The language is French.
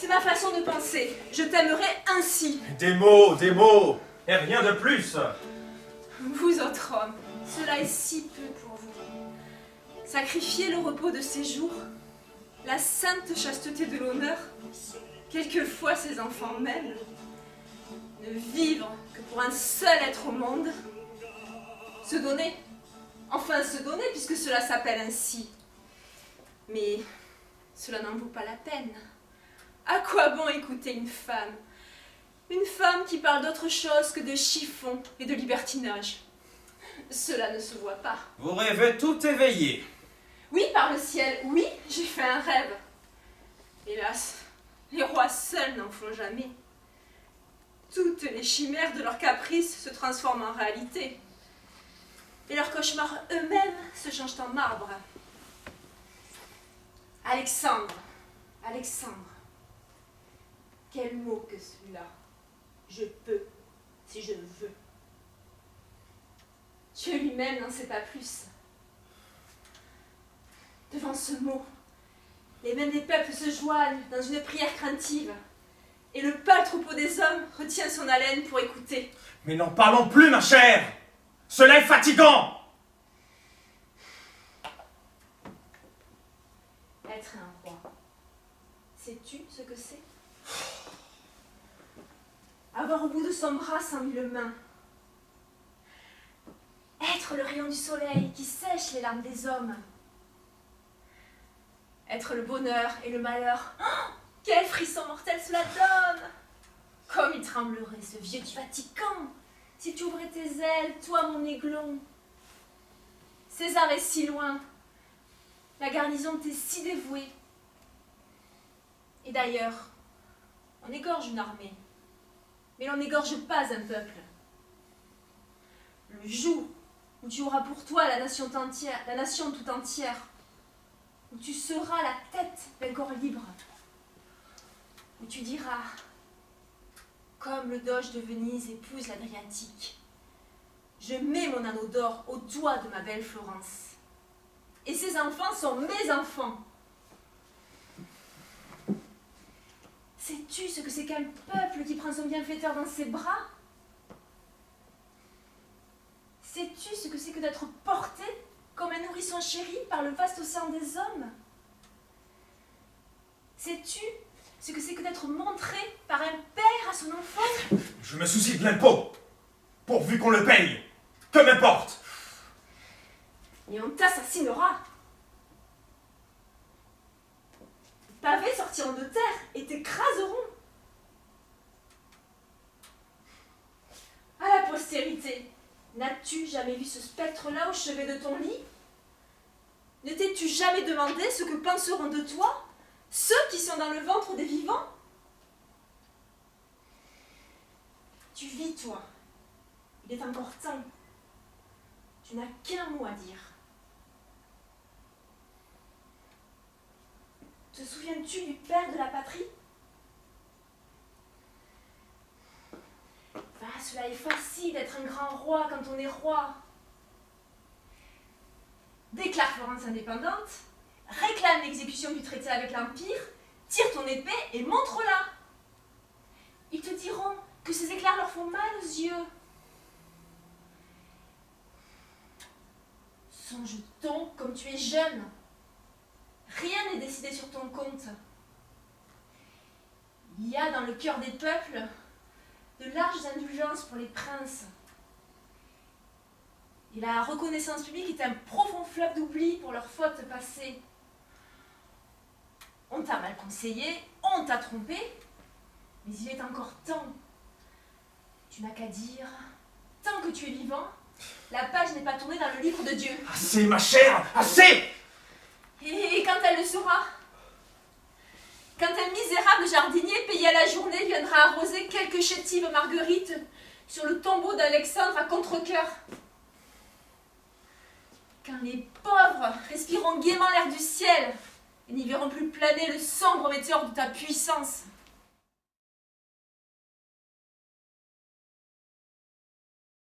ma façon de penser. Je t'aimerai ainsi. Des mots, et rien de plus. Vous autres hommes, cela est si peu pour vous. Sacrifier le repos de ces jours, la sainte chasteté de l'honneur, quelquefois ces enfants même, ne vivre que pour un seul être au monde, se donner, puisque cela s'appelle ainsi. Mais cela n'en vaut pas la peine. À quoi bon écouter une femme qui parle d'autre chose que de chiffon et de libertinage? Cela ne se voit pas. Vous rêvez tout éveillé. Oui, par le ciel, oui, j'ai fait un rêve. Hélas, les rois seuls n'en font jamais. Toutes les chimères de leurs caprices se transforment en réalité. Et leurs cauchemars eux-mêmes se changent en marbre. Alexandre, quel mot que celui-là. Je peux, si je veux. Dieu lui-même n'en sait pas plus. Devant ce mot, les mains des peuples se joignent dans une prière craintive, et le pâle troupeau des hommes retient son haleine pour écouter. Mais n'en parlons plus, ma chère. Cela est fatigant. Être un roi, sais-tu ce que c'est? Avoir au bout de son bras 100 000 mains. Être le rayon du soleil qui sèche les larmes des hommes. Être le bonheur et le malheur. Oh, quel frisson mortel cela donne! Comme il tremblerait ce vieux du Vatican si tu ouvrais tes ailes, toi mon aiglon. César est si loin. La garnison t'est si dévouée. Et d'ailleurs, on égorge une armée, mais l'on n'égorge pas un peuple. Le jour où tu auras pour toi la nation tout entière, où tu seras la tête d'un corps libre, où tu diras, comme le doge de Venise épouse l'Adriatique, je mets mon anneau d'or au doigt de ma belle Florence. Et ces enfants sont mes enfants. Sais-tu ce que c'est qu'un peuple qui prend son bienfaiteur dans ses bras? Sais-tu ce que c'est que d'être porté comme un nourrisson chéri par le vaste océan des hommes? Sais-tu ce que c'est que d'être montré par un père à son enfant? Je me soucie de l'impôt, pourvu qu'on le paye. Que m'importe? Et on t'assassinera. Les pavés sortiront de terre et t'écraseront. À la postérité, n'as-tu jamais vu ce spectre-là au chevet de ton lit? Ne t'es-tu jamais demandé ce que penseront de toi ceux qui sont dans le ventre des vivants? Tu vis, toi. Il est encore temps. Tu n'as qu'un mot à dire. Te souviens-tu du père de la patrie? Cela est facile d'être un grand roi quand on est roi. Déclare Florence indépendante, réclame l'exécution du traité avec l'Empire, tire ton épée et montre-la. Ils te diront que ces éclairs leur font mal aux yeux. Songe donc comme tu es jeune. Rien n'est décidé sur ton compte. Il y a dans le cœur des peuples de larges indulgences pour les princes. Et la reconnaissance publique est un profond fleuve d'oubli pour leurs fautes passées. On t'a mal conseillé, on t'a trompé, mais il est encore temps. Tu n'as qu'à dire, tant que tu es vivant, la page n'est pas tournée dans le livre de Dieu. Assez, ma chère, assez! Et quand elle le sera? Quand un misérable jardinier payé à la journée viendra arroser quelques chétives marguerites sur le tombeau d'Alexandre à Contrecœur. Quand les pauvres respireront gaiement l'air du ciel et n'y verront plus planer le sombre météore de ta puissance.